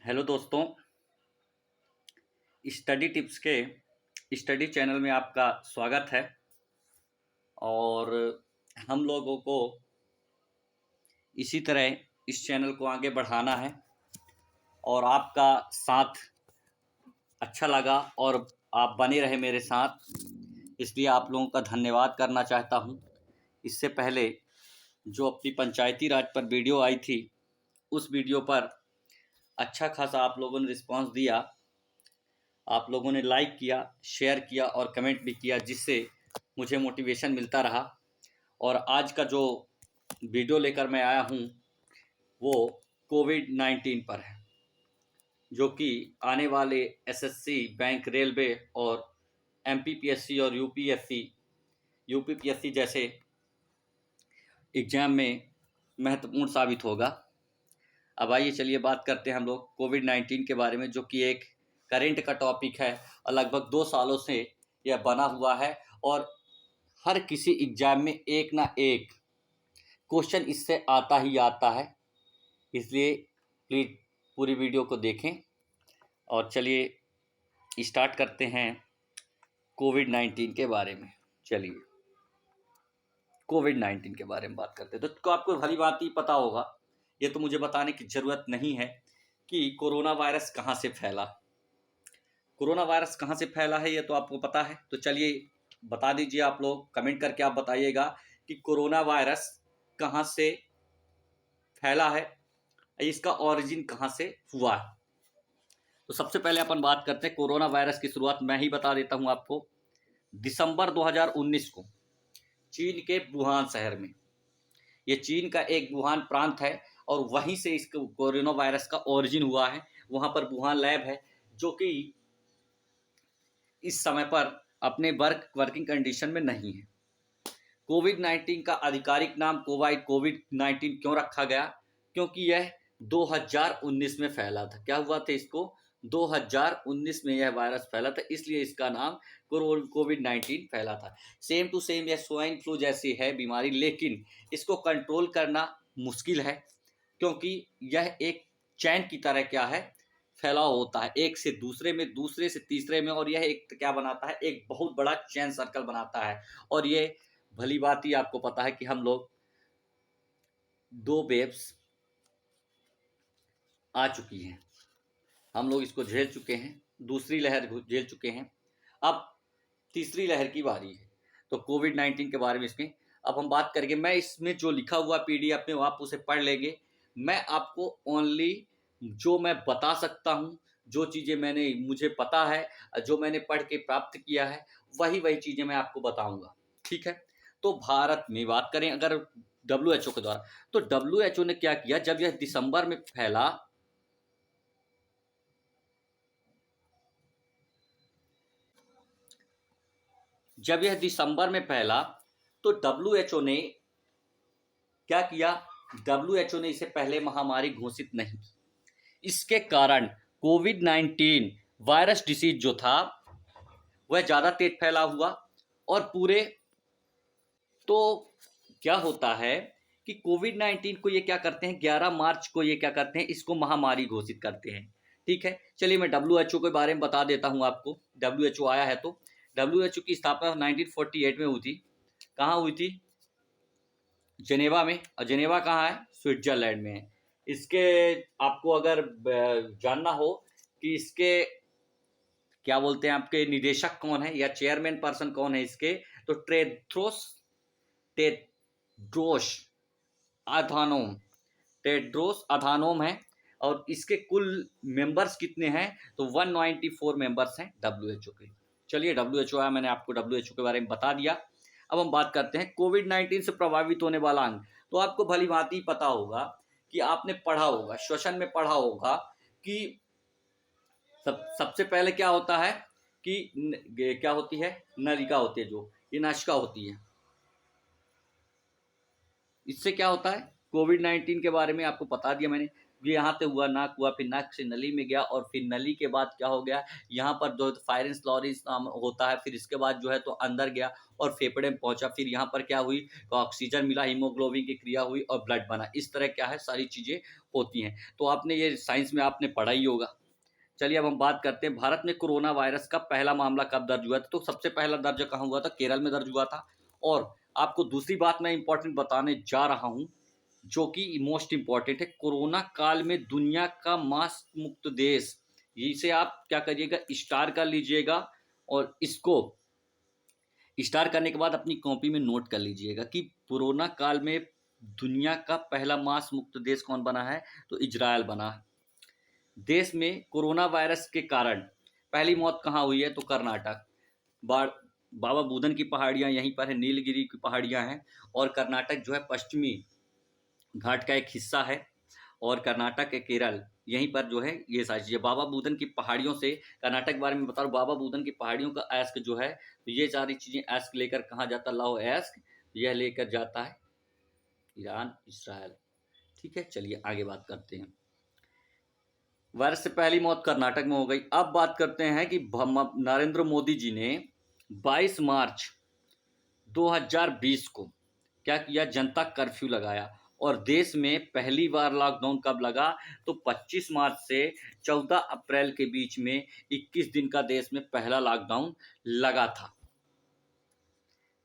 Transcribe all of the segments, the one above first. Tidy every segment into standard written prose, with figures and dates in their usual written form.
Hello दोस्तों। Study tips के study channel में आपका स्वागत है। और हम लोगों को इसी तरह इस चैनल को आगे बढ़ाना है और आपका साथ अच्छा लगा और आप बने रहे मेरे साथ, इसलिए आप लोगों का धन्यवाद करना चाहता हूं। इससे पहले जो अपनी पंचायती राज पर वीडियो आई थी, उस वीडियो पर अच्छा खासा आप लोगों ने रिस्पांस दिया। आप लोगों ने लाइक किया, शेयर किया और कमेंट भी किया, जिससे मुझे मोटिवेशन मिलता रहा। और आज का जो वीडियो लेकर मैं आया हूँ वो कोविड-19 पर है, जो कि आने वाले एसएससी, बैंक, रेलवे और एमपीपीएससी और यूपीपीएससी जैसे एग्जाम में महत्वपूर्ण साबित होगा। अब आइए चलिए बात करते हैं हम लोग कोविड-19 के बारे में, जो कि एक करेंट का टॉपिक है और लगभग 2 सालों से यह बना हुआ है और हर किसी एग्जाम में एक ना एक क्वेश्चन इससे आता ही आता है। इसलिए प्लीज़ पूरी वीडियो को देखें और चलिए स्टार्ट करते हैं कोविड-19 के बारे में। चलिए कोविड-19 के बारे में बात करते हैं। तो आपको भली बात ही पता होगा, ये तो मुझे बताने की ज़रूरत नहीं है कि कोरोना वायरस कहाँ से फैला। कोरोना वायरस कहाँ से फैला है ये तो आपको पता है। तो चलिए बता दीजिए, आप लोग कमेंट करके आप बताइएगा कि कोरोना वायरस कहाँ से फैला है, इसका ओरिजिन कहाँ से हुआ है। तो सबसे पहले अपन बात करते हैं कोरोना वायरस की शुरुआत मैं ही बता देता हूं आपको। दिसंबर 2019 को चीन के वुहान शहर में, ये चीन का एक वुहान प्रांत है और वहीं से इस कोरोना वायरस का ओरिजिन हुआ है। वहां पर वुहान लैब है, जो कि इस समय पर अपने वर्किंग कंडीशन में नहीं है। कोविड-19 का आधिकारिक नाम कोविड-19 क्यों रखा गया? क्योंकि यह 2019 में फैला था। क्या हुआ था इसको? 2019 में यह वायरस फैला था, इसलिए इसका नाम कोविड-19 फैला था। सेम टू सेम यह स्वाइन फ्लू जैसी है बीमारी, लेकिन इसको कंट्रोल करना मुश्किल है, क्योंकि यह एक चैन की तरह क्या है, फैलाव होता है एक से दूसरे में, दूसरे से तीसरे में, और यह एक क्या बनाता है, एक बहुत बड़ा चैन सर्कल बनाता है। और ये भली बात ही आपको पता है कि हम लोग 2 वेव्स आ चुकी हैं, हम लोग इसको झेल चुके हैं, दूसरी लहर झेल चुके हैं, अब तीसरी लहर की बारी है। तो कोविड-19 के बारे में इसमें अब हम बात करेंगे। मैं इसमें जो लिखा हुआ पीडीएफ में आप उसे पढ़ लेंगे। मैं आपको ओनली जो मैं बता सकता हूँ, जो चीज़ें मुझे पता है, जो मैंने पढ़ के प्राप्त किया है, वही चीज़ें मैं आपको बताऊँगा, ठीक है? तो भारत में बात करें अगर डब्ल्यूएचओ के द्वारा, तो डब्ल्यूएचओ ने क्या किया, जब यह दिसंबर में फैला, जब यह दिसंबर में फैला तो डब्ल्यूएचओ ने क्या किया, डब्ल्यूएचओ ने इसे पहले महामारी घोषित नहीं की। इसके कारण कोविड-19 वायरस डिसीज जो था वह ज़्यादा तेज फैला हुआ और पूरे, तो क्या होता है कि कोविड-19 को ये क्या करते हैं, 11 मार्च को ये क्या करते हैं, इसको महामारी घोषित करते हैं, ठीक है? चलिए मैं डब्ल्यूएचओ के बारे में बता देता हूँ आपको। डब्ल्यूएचओ आया है तो डब्ल्यूएचओ की स्थापना 1948 में हुई थी। कहाँ हुई थी? जेनेवा में। और जेनेवा कहाँ है? स्विट्जरलैंड में है। इसके आपको अगर जानना हो कि इसके क्या बोलते हैं, आपके निदेशक कौन है या चेयरमैन पर्सन कौन है इसके, तो टेड्रोस अधानोम, टेड्रोस अधानोम है। और इसके कुल मेंबर्स कितने हैं, तो 194 मेंबर्स हैं डब्ल्यूएचओ के। चलिए डब्ल्यूएचओ आया, मैंने आपको डब्ल्यूएचओ के बारे में बता दिया। अब हम बात करते हैं कोविड-19 से प्रभावित होने वाला अंग। तो आपको भली भांति पता होगा कि आपने पढ़ा होगा, श्वसन में पढ़ा होगा कि सबसे पहले क्या होता है कि क्या होती है, नलिका होती है, जो ये नासिका होती है। इससे क्या होता है, कोविड-19 के बारे में आपको बता दिया मैंने। ये यहाँ से हुआ, नाक हुआ, फिर नाक से नली में गया और फिर नली के बाद क्या हो गया, यहाँ पर जो फायरेंस लॉरेंस नाम होता है, फिर इसके बाद जो है तो अंदर गया और फेफड़े में पहुंचा। फिर यहाँ पर क्या हुई, तो ऑक्सीजन मिला, हीमोग्लोबिन की क्रिया हुई और ब्लड बना। इस तरह क्या है, सारी चीज़ें होती हैं। तो आपने ये साइंस में आपने पढ़ा ही होगा। चलिए अब हम बात करते हैं भारत में कोरोना वायरस का पहला मामला कब दर्ज हुआ था। तो सबसे पहला दर्ज कहाँ हुआ था? केरल में दर्ज हुआ था। और आपको दूसरी बात मैं इंपॉर्टेंट बताने जा रहा हूँ, जो कि मोस्ट इंपॉर्टेंट है। कोरोना काल में दुनिया का मास्क मुक्त देश, इसे आप क्या करिएगा, स्टार कर लीजिएगा और इसको स्टार करने के बाद अपनी कॉपी में नोट कर लीजिएगा कि कोरोना काल में दुनिया का पहला मास्क मुक्त देश कौन बना है? तो इजराइल बना है। देश में कोरोना वायरस के कारण पहली मौत कहाँ हुई है? तो कर्नाटक। बाबा बुदन की पहाड़ियाँ यहीं पर है, नीलगिरी की पहाड़ियाँ हैं। और कर्नाटक जो है पश्चिमी घाट का एक हिस्सा है। और कर्नाटक के केरल, यहीं पर जो है ये सारी चीज़ें। बाबा बुदन की पहाड़ियों से, कर्नाटक के बारे में बता रहा हूँ, बाबा बुदन की पहाड़ियों का एस्क जो है, तो ये सारी चीज़ें एस्क लेकर कहाँ जाता? लाओ एस्क, यह लेकर जाता है ईरान, इसराइल। ठीक है, चलिए आगे बात करते हैं। वायरस से पहली मौत कर्नाटक में हो गई। अब बात करते हैं कि नरेंद्र मोदी जी ने 22 मार्च 2020 को क्या किया? जनता कर्फ्यू लगाया। और देश में पहली बार लॉकडाउन कब लगा? तो 25 मार्च से 14 अप्रैल के बीच में 21 दिन का देश में पहला लॉकडाउन लगा था।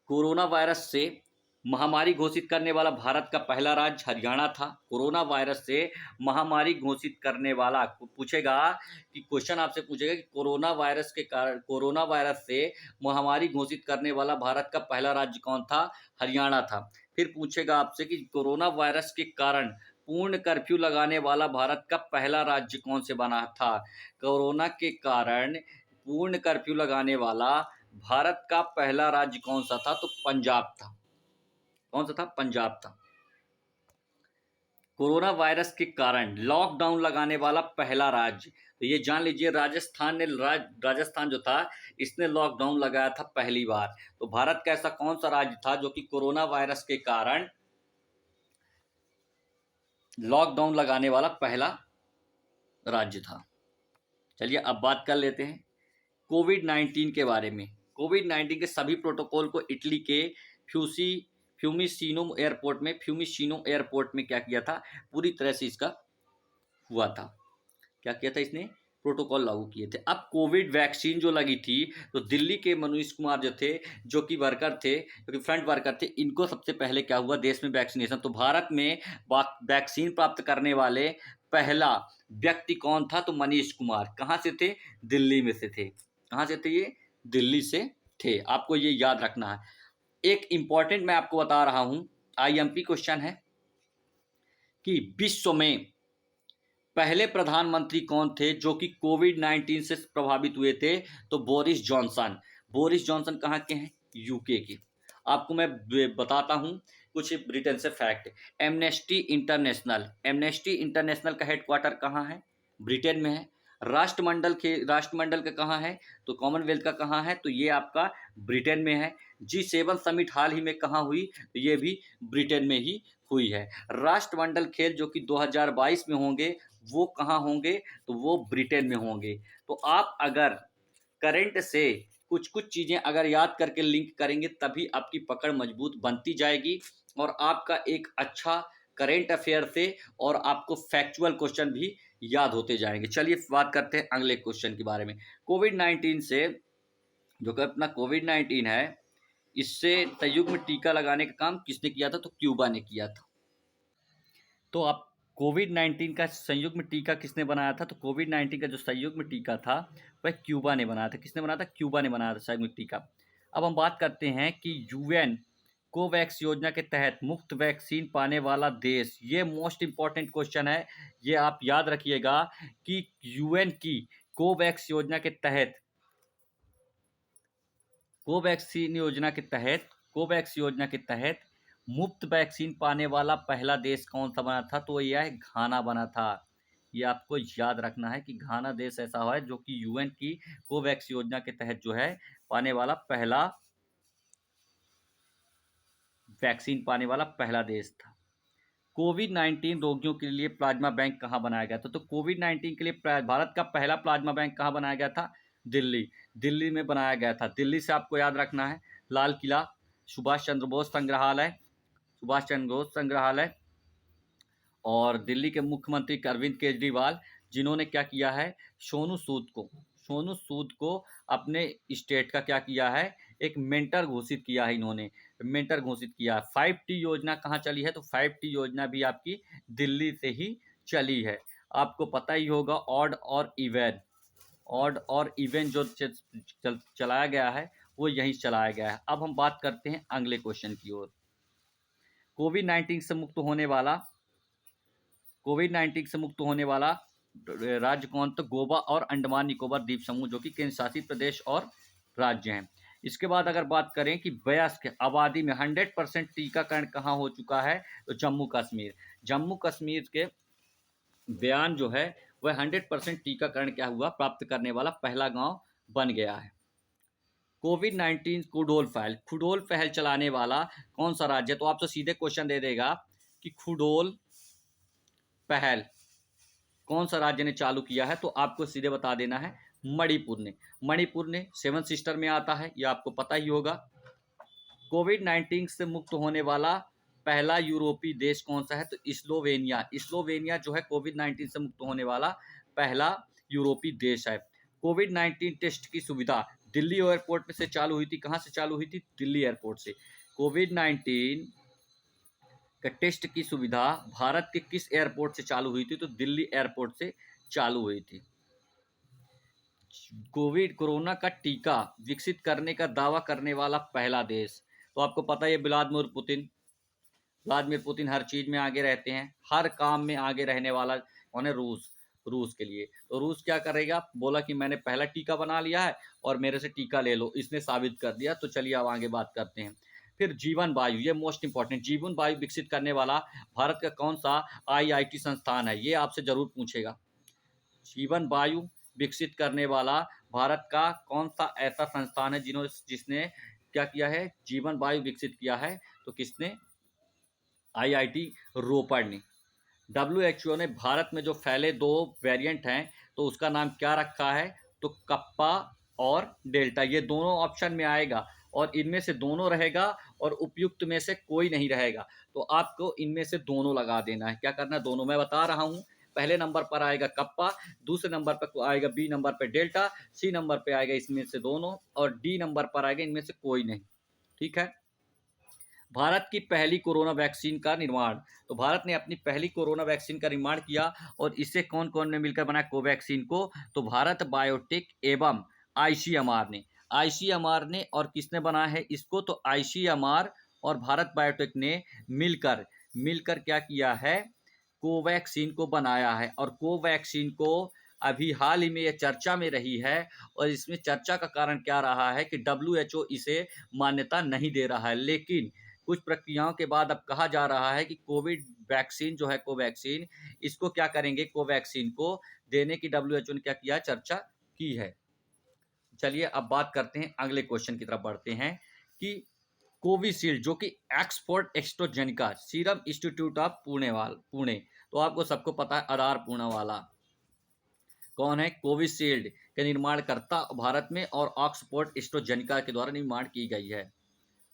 कोरोना वायरस से महामारी घोषित करने वाला भारत का पहला राज्य हरियाणा था। कोरोना वायरस से महामारी घोषित करने वाला पूछेगा कि क्वेश्चन आपसे पूछेगा कि कोरोना वायरस के कारण, कोरोना वायरस से महामारी घोषित करने वाला भारत का पहला राज्य कौन था? हरियाणा था। फिर पूछेगा आपसे कि कोरोना वायरस के कारण पूर्ण कर्फ्यू लगाने वाला भारत का पहला राज्य कौन से बना था? कोरोना के कारण पूर्ण कर्फ्यू लगाने वाला भारत का पहला राज्य कौन सा था? तो पंजाब था। कौन सा था? पंजाब था। कोरोना वायरस के कारण लॉकडाउन लगाने वाला पहला राज्य, तो ये जान लीजिए, राजस्थान जो था, इसने लॉकडाउन लगाया था पहली बार। तो भारत का ऐसा कौन सा राज्य था जो कि कोरोना वायरस के कारण लॉकडाउन लगाने वाला पहला राज्य था? चलिए अब बात कर लेते हैं कोविड-19 के बारे में। कोविड-19 के सभी प्रोटोकॉल को इटली के फ्यूमिसिनो एयरपोर्ट में क्या किया था? पूरी तरह से इसका हुआ था। क्या किया था इसने? प्रोटोकॉल लागू किए थे। अब कोविड वैक्सीन जो लगी थी, तो दिल्ली के मनोज कुमार जो थे, जो कि फ्रंट वर्कर थे, इनको सबसे पहले क्या हुआ? देश में वैक्सीनेशन। तो भारत में वैक्सीन प्राप्त करने वाले पहला व्यक्ति कौन था? तो मनीष कुमार। कहाँ से थे? दिल्ली में से थे। कहाँ से थे ये? दिल्ली से थे। आपको ये याद रखना है। एक इंपॉर्टेंट मैं आपको बता रहा हूं, आईएमपी क्वेश्चन है कि विश्व में पहले प्रधानमंत्री कौन थे जो कि कोविड-19 से प्रभावित हुए थे? तो बोरिस जॉनसन। बोरिस जॉनसन कहाँ के हैं? यूके के। आपको मैं बताता हूं कुछ ब्रिटेन से फैक्ट। एमनेस्टी इंटरनेशनल का हेडक्वार्टर कहाँ है? ब्रिटेन में है। राष्ट्रमंडल का कहाँ है? तो कॉमनवेल्थ का कहाँ है? तो ये आपका ब्रिटेन में है। G7 समिट हाल ही में कहाँ हुई? तो ये भी ब्रिटेन में ही हुई है। राष्ट्रमंडल खेल जो कि 2022 में होंगे, वो कहाँ होंगे? तो वो ब्रिटेन में होंगे। तो आप अगर करंट से कुछ कुछ चीज़ें अगर याद करके लिंक करेंगे, तभी आपकी पकड़ मजबूत बनती जाएगी और आपका एक अच्छा करंट अफेयर से और आपको फैक्चुअल क्वेश्चन भी याद होते जाएंगे। चलिए बात करते हैं अगले क्वेश्चन के बारे में। कोविड-19 से, जो कि अपना कोविड-19 है, इससे संयुग्म टीका लगाने का काम किसने किया था? तो क्यूबा ने किया था। तो आप कोविड-19 का संयुग्म टीका किसने बनाया था? तो कोविड-19 का जो संयुग्म टीका था वह क्यूबा ने बनाया था। किसने बनाया था? क्यूबा ने बनाया था संयुग्म टीका। अब हम बात करते हैं कि यूएन कोवैक्स योजना के तहत मुफ्त वैक्सीन पाने वाला देश, ये मोस्ट इंपॉर्टेंट क्वेश्चन है, ये आप याद रखिएगा कि यूएन की कोवैक्स योजना के तहत कोवैक्स योजना के तहत मुफ्त वैक्सीन पाने वाला पहला देश कौन सा बना था? तो यह है घाना बना था। ये आपको याद रखना है कि घाना देश ऐसा है जो कि यूएन की कोवैक्स योजना के तहत जो है पाने वाला पहला वैक्सीन पाने वाला पहला देश था। कोविड-19 रोगियों के लिए प्लाज्मा बैंक कहाँ बनाया गया था? तो कोविड-19 के लिए भारत का पहला प्लाज्मा बैंक कहाँ बनाया गया था? दिल्ली में बनाया गया था। दिल्ली से आपको याद रखना है लाल किला, सुभाष चंद्र बोस संग्रहालय और दिल्ली के मुख्यमंत्री अरविंद केजरीवाल, जिन्होंने क्या किया है, सोनू सूद को अपने स्टेट का क्या किया है, एक मेंटर घोषित किया है। इन्होंने मेंटर घोषित किया। 5T योजना कहाँ चली है, तो 5T योजना भी आपकी दिल्ली से ही चली है। आपको पता ही होगा, ऑड और इवन जो चलाया गया है वो यहीं चलाया गया है। अब हम बात करते हैं अगले क्वेश्चन की ओर। कोविड-19 से मुक्त होने वाला राज्य कौन, तो गोवा और अंडमान निकोबार द्वीप समूह, जो कि केंद्र शासित प्रदेश और राज्य हैं। इसके बाद अगर बात करें कि वयस्क आबादी में 100% टीकाकरण कहाँ हो चुका है, तो जम्मू कश्मीर के बयान जो है वह 100% टीकाकरण क्या हुआ, प्राप्त करने वाला पहला गांव बन गया है। कोविड-19 खुडोल पहल चलाने वाला कौन सा राज्य है, तो आपसे सीधे क्वेश्चन दे देगा कि खुडोल पहल कौन सा राज्य ने चालू किया है, तो आपको सीधे बता देना है मणिपुर ने 7 सिस्टर में आता है, यह आपको पता ही होगा। कोविड-19 से मुक्त होने वाला पहला यूरोपीय देश कौन सा है, तो स्लोवेनिया जो है कोविड-19 से मुक्त होने वाला पहला यूरोपीय देश है। कोविड-19 टेस्ट की सुविधा दिल्ली एयरपोर्ट से चालू हुई थी। कहाँ से चालू हुई थी, दिल्ली एयरपोर्ट से। कोविड-19 का टेस्ट की सुविधा भारत के किस एयरपोर्ट से चालू हुई थी, तो दिल्ली एयरपोर्ट से चालू हुई थी। कोरोना का टीका विकसित करने का दावा करने वाला पहला देश, तो आपको पता है व्लादिमीर पुतिन हर चीज में आगे रहते हैं, हर काम में आगे रहने वाला कौन है, रूस के लिए। तो रूस क्या करेगा, बोला कि मैंने पहला टीका बना लिया है और मेरे से टीका ले लो, इसने साबित कर दिया। तो चलिए अब आगे बात करते हैं। फिर जीवन वायु, ये मोस्ट इंपॉर्टेंट, जीवन वायु विकसित करने वाला भारत का कौन सा IIT संस्थान है, ये आपसे जरूर पूछेगा। जीवन वायु विकसित करने वाला भारत का कौन सा ऐसा संस्थान है जिसने क्या किया है, जीवन वायु विकसित किया है, तो किसने, IIT रोपड़ ने। WHO ने भारत में जो फैले 2 वेरिएंट हैं, तो उसका नाम क्या रखा है, तो कप्पा और डेल्टा, ये दोनों ऑप्शन में आएगा और इनमें से दोनों रहेगा और उपयुक्त में से कोई नहीं रहेगा। तो आपको इनमें से दोनों लगा देना है। क्या करना है, दोनों मैं बता रहा हूँ। पहले नंबर पर आएगा कप्पा, दूसरे नंबर पर आएगा, B नंबर पर डेल्टा, C नंबर पर आएगा इसमें से दोनों, और D नंबर पर आएगा इनमें से कोई नहीं। ठीक है। भारत की पहली कोरोना वैक्सीन का निर्माण, तो भारत ने अपनी पहली कोरोना वैक्सीन का निर्माण किया और इसे कौन कौन ने मिलकर बनाया, कोवैक्सीन को, तो भारत बायोटेक एवं आईसीएमआर ने और किसने बनाया है इसको, तो आईसीएमआर और भारत बायोटेक ने मिलकर क्या किया है, कोवैक्सीन को बनाया है। और कोवैक्सीन को अभी हाल ही में यह चर्चा में रही है, और इसमें चर्चा का कारण क्या रहा है कि WHO इसे मान्यता नहीं दे रहा है, लेकिन कुछ प्रक्रियाओं के बाद अब कहा जा रहा है कि कोविड वैक्सीन जो है, कोवैक्सीन, इसको क्या करेंगे, कोवैक्सीन को देने की WHO ने क्या किया, चर्चा की है। चलिए अब बात करते हैं, अगले क्वेश्चन की तरफ बढ़ते हैं कि कोविशील्ड, जो कि Oxford AstraZeneca serum institute of Pune, तो आपको सबको पता है आधार पूनावाला कौन है, कोविशील्ड के निर्माणकर्ता भारत में और ऑक्सफोर्ड एस्ट्राजेनेका के द्वारा निर्माण की गई है।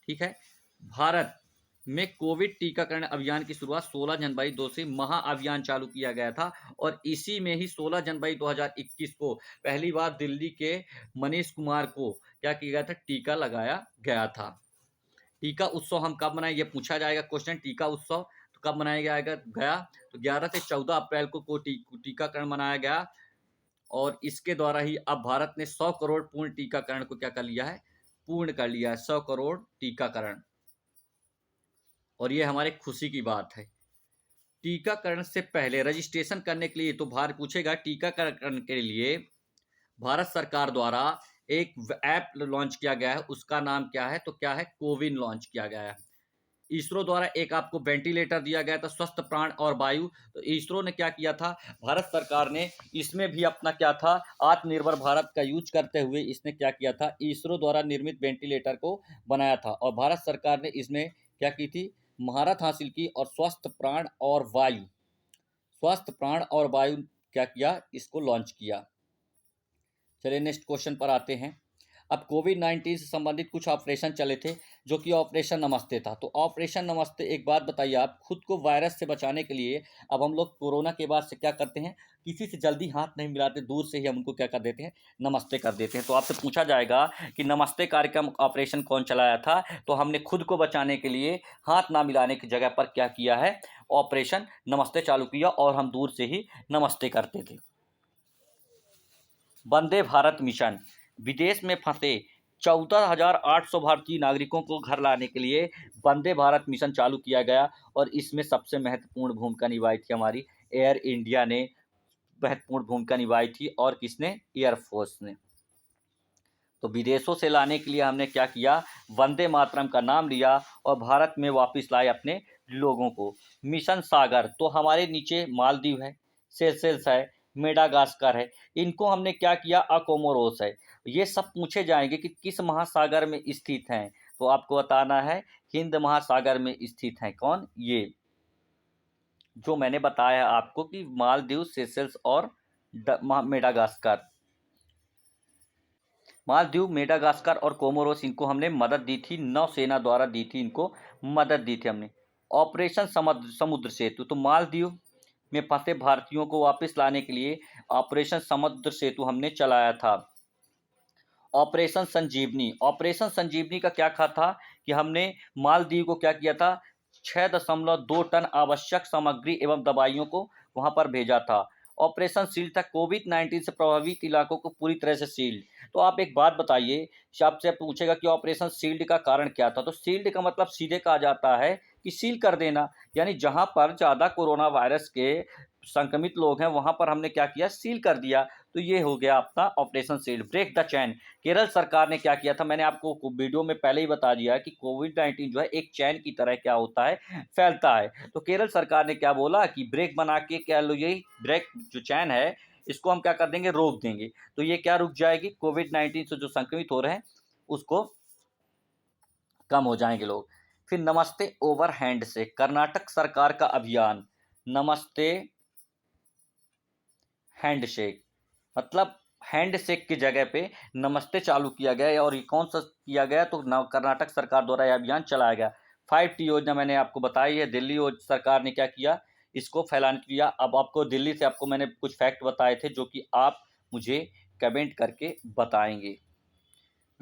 ठीक है। भारत में कोविड टीकाकरण अभियान की शुरुआत 16 जनवरी 2 से महा अभियान चालू किया गया था, और इसी में ही 16 जनवरी 2021 को पहली बार दिल्ली के मनीष कुमार को क्या किया गया था, टीका लगाया गया था। टीका उत्सव हम कब मनाएं, ये पूछा जाएगा क्वेश्चन। टीका उत्सव तो कब मनाया गया, तो 11 से 14 अप्रैल को टीकाकरण मनाया गया, और इसके द्वारा ही अब भारत ने 100 करोड़ पूर्ण टीकाकरण को क्या कर लिया है, पूर्ण कर लिया है, 100 करोड़ टीकाकरण, और ये हमारे खुशी की बात है। टीकाकरण से पहले रजिस्ट्रेशन करने के लिए, तो भारत पूछेगा, टीकाकरण के लिए भारत सरकार द्वारा एक ऐप लॉन्च किया गया है, उसका नाम क्या है, तो क्या है, कोविन लॉन्च किया गया है। इसरो द्वारा एक आपको वेंटिलेटर दिया गया था, स्वस्थ प्राण और वायु, तो इसरो ने क्या किया था, भारत सरकार ने इसमें भी अपना क्या था, आत्मनिर्भर भारत का यूज करते हुए इसने क्या किया था, इसरो द्वारा निर्मित वेंटिलेटर को बनाया था, और भारत सरकार ने इसमें क्या की थी, महारत हासिल की, और स्वस्थ प्राण और वायु क्या किया, इसको लॉन्च किया। चलिए नेक्स्ट क्वेश्चन पर आते हैं। अब कोविड-19 से संबंधित कुछ ऑपरेशन चले थे, जो कि ऑपरेशन नमस्ते था। तो ऑपरेशन नमस्ते, एक बात बताइए आप, खुद को वायरस से बचाने के लिए अब हम लोग कोरोना के बाद से क्या करते हैं, किसी से जल्दी हाथ नहीं मिलाते, दूर से ही हम उनको क्या कर देते हैं, नमस्ते कर देते हैं। तो आपसे पूछा जाएगा कि नमस्ते कार्यक्रम ऑपरेशन कौन चलाया था, तो हमने खुद को बचाने के लिए हाथ ना मिलाने की जगह पर क्या किया है, ऑपरेशन नमस्ते चालू किया और हम दूर से ही नमस्ते करते थे। वंदे भारत मिशन, विदेश में फंसे 14,800 भारतीय नागरिकों को घर लाने के लिए वंदे भारत मिशन चालू किया गया और इसमें सबसे महत्वपूर्ण भूमिका निभाई थी हमारी एयर इंडिया ने, महत्वपूर्ण भूमिका निभाई थी, और किसने, एयरफोर्स ने। तो विदेशों से लाने के लिए हमने क्या किया, वंदे मातरम का नाम लिया और भारत में वापस लाए अपने लोगों को। मिशन सागर, तो हमारे नीचे मालदीव है, सेशेल्स है, मेडागास्कर है, इनको हमने क्या किया, कोमोरोस है। ये सब पूछे जाएंगे कि किस महासागर में स्थित हैं, तो आपको बताना है हिंद महासागर में स्थित हैं। कौन, ये जो मैंने बताया आपको कि मालदीव, सेशेल्स और मेडागास्कर। मालदीव, मेडागास्कर और कोमोरोस, इनको हमने मदद दी थी, नौसेना द्वारा दी थी, इनको मदद दी थी हमने। ऑपरेशन समुद्र सेतु, तो मालदीव में फंसे भारतीयों को वापस लाने के लिए ऑपरेशन समुद्र सेतु हमने चलाया था। ऑपरेशन संजीवनी, ऑपरेशन संजीवनी का क्या था कि हमने मालदीव को क्या किया था, 6.2 टन आवश्यक सामग्री एवं दवाइयों को वहां पर भेजा था। ऑपरेशन शील्ड था, कोविड-19 से प्रभावित इलाकों को पूरी तरह से सील्ड। तो आप एक बात बताइए, आपसे पूछेगा कि ऑपरेशन शील्ड का कारण क्या था, तो शील्ड का मतलब सीधे कहा जाता है कि सील कर देना, यानी जहां पर ज़्यादा कोरोना वायरस के संक्रमित लोग हैं वहां पर हमने क्या किया, सील कर दिया। तो ये हो गया आपका operation shield. Break the chain, Kerala सरकार ने क्या किया था, मैंने आपको वीडियो में पहले ही बता दिया कि कोविड-19 जो है एक चैन की तरह क्या होता है, फैलता है। तो केरल सरकार ने क्या बोला कि ब्रेक बना के, क्या लो, यही ब्रेक जो चैन है इसको हम क्या कर देंगे, रोक देंगे। तो ये क्या रुक जाएगी, कोविड-19 से जो संक्रमित हो रहे हैं उसको कम हो जाएंगे लोग। फिर नमस्ते ओवर हैंड से, कर्नाटक सरकार का अभियान नमस्ते हैंडशेक, मतलब हैंडशेक की जगह पे नमस्ते चालू किया गया। और ये कौन सा किया गया, तो कर्नाटक सरकार द्वारा यह अभियान चलाया गया। 5T योजना मैंने आपको बताई है। दिल्ली सरकार ने क्या किया, इसको फैलाने किया। अब आपको दिल्ली से आपको मैंने कुछ फैक्ट बताए थे जो कि आप मुझे कमेंट करके बताएंगे।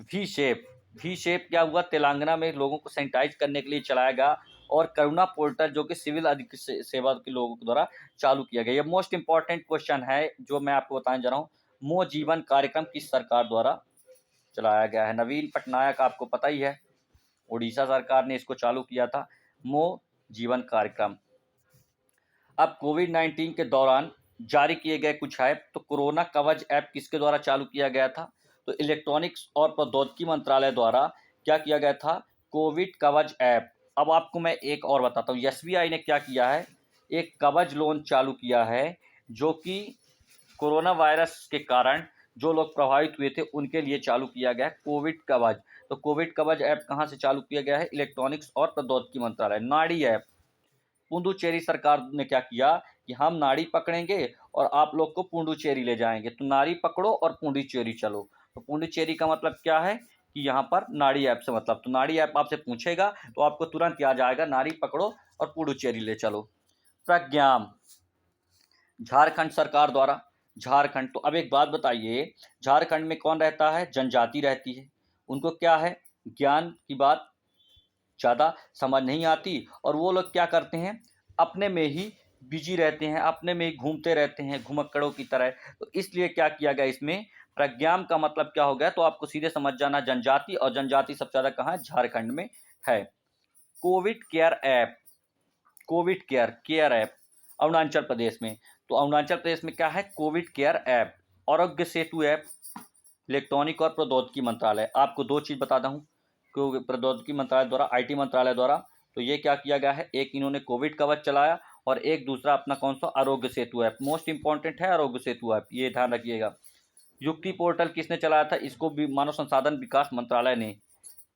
वी शेप, वी शेप क्या हुआ, तेलंगाना में लोगों को सैनिटाइज करने के लिए चलाया गया। और करुणा पोर्टल जो कि सिविल सेवा के लोगों के द्वारा चालू किया गया। ये मोस्ट इंपॉर्टेंट क्वेश्चन है जो मैं आपको बताने जा रहा हूँ। मो जीवन कार्यक्रम किस सरकार द्वारा चलाया गया है, नवीन पटनायक, आपको पता ही है, उड़ीसा सरकार ने इसको चालू किया था, मो जीवन कार्यक्रम। अब कोविड-19 के दौरान जारी किए गए कुछ ऐप, तो कोरोना कवच ऐप किसके द्वारा चालू किया गया था, तो इलेक्ट्रॉनिक्स और प्रौद्योगिकी मंत्रालय द्वारा क्या किया गया था, कोविड कवच ऐप। अब आपको मैं एक और बताता हूँ, एसबीआई ने क्या किया है, एक कवच लोन चालू किया है, जो कि कोरोना वायरस के कारण जो लोग प्रभावित हुए थे उनके लिए चालू किया गया है, कोविड कवच। तो कोविड कवच ऐप कहाँ से चालू किया गया है, इलेक्ट्रॉनिक्स और प्रौद्योगिकी मंत्रालय। नाड़ी ऐप, पुडुचेरी सरकार ने क्या किया कि हम नाड़ी पकड़ेंगे और आप लोग को पुडुचेरी ले जाएंगे, तो नाड़ी पकड़ो और पुडुचेरी चलो। तो पुडुचेरी का मतलब क्या है कि यहाँ पर नाड़ी ऐप से मतलब, तो नाड़ी ऐप आपसे पूछेगा तो आपको तुरंत याद आएगा, नाड़ी पकड़ो और पुडुचेरी ले चलो। प्रज्ञान, झारखंड सरकार द्वारा, झारखंड। तो अब एक बात बताइए, झारखंड में कौन रहता है, जनजाति रहती है, उनको क्या है, ज्ञान की बात ज़्यादा समझ नहीं आती, और वो लोग क्या करते हैं, अपने में ही बिजी रहते हैं, अपने में ही घूमते रहते हैं घुमक्कड़ों की तरह। तो इसलिए क्या किया गया इसमें, प्रज्ञान का मतलब क्या हो गया, तो आपको सीधे समझ जाना, जनजाति, और जनजाति सबसे ज़्यादा कहाँ है, झारखंड में है। Covid care app, Covid care app Arunachal Pradesh में। तो अरुणाचल प्रदेश में क्या है, Covid care app. Aarogya Setu app, electronic और प्रौद्योगिकी मंत्रालय। आपको दो चीज़ बताता हूँ, क्योंकि प्रौद्योगिकी मंत्रालय द्वारा, आईटी मंत्रालय द्वारा, तो ये क्या किया गया है, एक इन्होंने कोविड कवच चलाया और एक दूसरा अपना कौन सा, Aarogya Setu app. Most important है आरोग्य सेतु ऐप, ये ध्यान रखिएगा। युक्ति पोर्टल किसने चलाया था, इसको भी मानव संसाधन विकास मंत्रालय ने।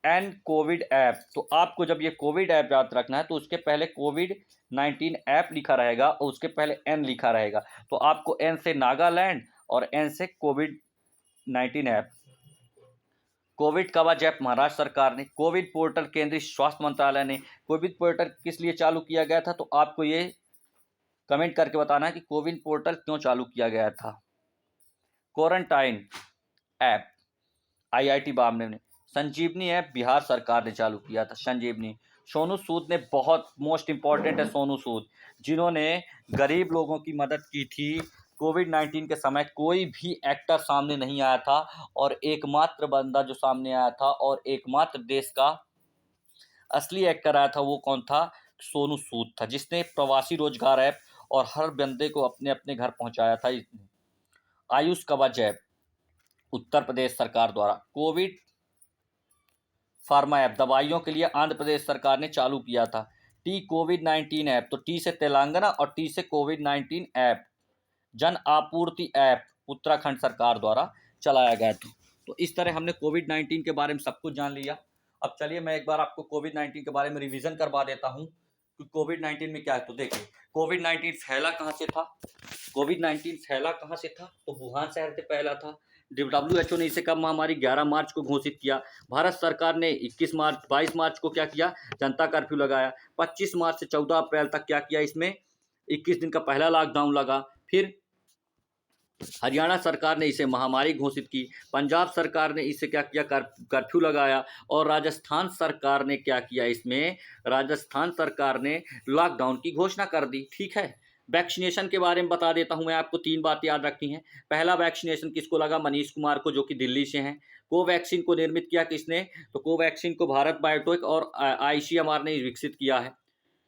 एन कोविड ऐप, तो आपको जब ये कोविड ऐप याद रखना है तो उसके पहले कोविड-19 ऐप लिखा रहेगा और उसके पहले एन लिखा रहेगा। तो आपको एन से नागालैंड और एन से कोविड-19 ऐप। कोविड कवच ऐप महाराष्ट्र सरकार ने, कोविड पोर्टल केंद्रीय स्वास्थ्य मंत्रालय ने। कोविड पोर्टल किस लिए चालू किया गया था, तो आपको ये कमेंट करके बताना है कि कोविड पोर्टल क्यों चालू किया गया था। क्वारंटाइन ऐप IIT बॉम्बे ने। संजीवनी ऐप बिहार सरकार ने चालू किया था, संजीवनी। सोनू सूद ने, बहुत मोस्ट इंपॉर्टेंट है सोनू सूद, जिन्होंने गरीब लोगों की मदद की थी। कोविड-19 के समय कोई भी एक्टर सामने नहीं आया था और एकमात्र बंदा जो सामने आया था और एकमात्र देश का असली एक्टर आया था, वो कौन था? सोनू सूद था, जिसने प्रवासी रोजगार ऐप और हर बंदे को अपने अपने घर पहुंचाया था इसने। आयुष कवच ऐप उत्तर प्रदेश सरकार द्वारा। कोविड फार्मा ऐप दवाइयों के लिए आंध्र प्रदेश सरकार ने चालू किया था। टी कोविड-19 ऐप, तो टी से तेलंगाना और टी से कोविड-19 ऐप। जन आपूर्ति ऐप उत्तराखंड सरकार द्वारा चलाया गया था। तो इस तरह हमने कोविड-19 के बारे में सब कुछ जान लिया। अब चलिए मैं एक बार आपको कोविड-19 के बारे में रिवीजन करवा देता हूँ कि कोविड-19 में क्या है। तो देखिए, कोविड-19 फैला कहाँ से था? कोविड-19 फैला कहाँ से था? तो वुहान शहर से फैला था। WHO ने इसे कब महामारी 11 मार्च को घोषित किया। भारत सरकार ने 22 मार्च को क्या किया? जनता कर्फ्यू लगाया। 25 मार्च से 14 अप्रैल तक क्या किया? इसमें 21 दिन का पहला लॉकडाउन लगा। फिर हरियाणा सरकार ने इसे महामारी घोषित की। पंजाब सरकार ने इसे क्या किया? कर्फ्यू लगाया। और राजस्थान सरकार ने क्या किया? इसमें राजस्थान सरकार ने लॉकडाउन की घोषणा कर दी। ठीक है। वैक्सीनेशन के बारे में बता देता हूं मैं आपको, 3 बात याद रखनी है। पहला वैक्सीनेशन किसको लगा? मनीष कुमार को, जो कि दिल्ली से हैं। कोवैक्सीन को निर्मित किया किसने? तो कोवैक्सीन को भारत बायोटेक और ICMR ने विकसित किया है।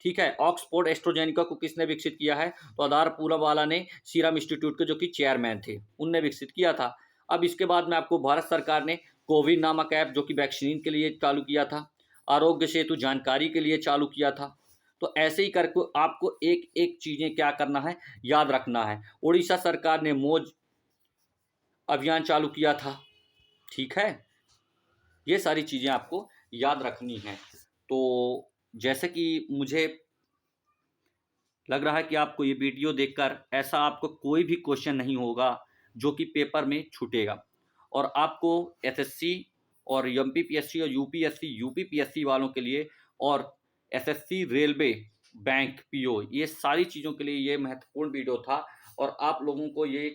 ठीक है। ऑक्सफोर्ड एस्ट्रोजेनिका को किसने विकसित किया है? तो आधार पूनावाला ने, सीरम इंस्टीट्यूट के जो कि चेयरमैन थे, उनने विकसित किया था। अब इसके बाद में आपको भारत सरकार ने कोविन नामक ऐप, जो कि वैक्सीन के लिए चालू किया था, आरोग्य सेतु जानकारी के लिए चालू किया था। तो ऐसे ही करके आपको एक एक चीजें क्या करना है? याद रखना है। उड़ीसा सरकार ने मौज अभियान चालू किया था। ठीक है। ये सारी चीजें आपको याद रखनी है। तो जैसे कि मुझे लग रहा है कि आपको ये वीडियो देखकर ऐसा आपको कोई भी क्वेश्चन नहीं होगा जो कि पेपर में छूटेगा। और आपको SSC और MPPSC और UPPSC वालों के लिए, और SSC, रेलवे, बैंक, PO, ये सारी चीज़ों के लिए ये महत्वपूर्ण वीडियो था। और आप लोगों को ये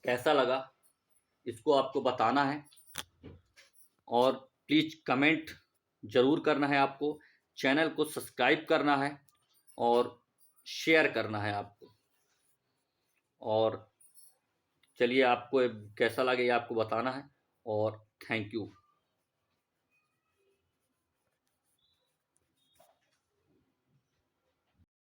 कैसा लगा, इसको आपको बताना है। और प्लीज़ कमेंट ज़रूर करना है आपको, चैनल को सब्सक्राइब करना है और शेयर करना है आपको। और चलिए, आपको कैसा लगे ये आपको बताना है। और थैंक यू।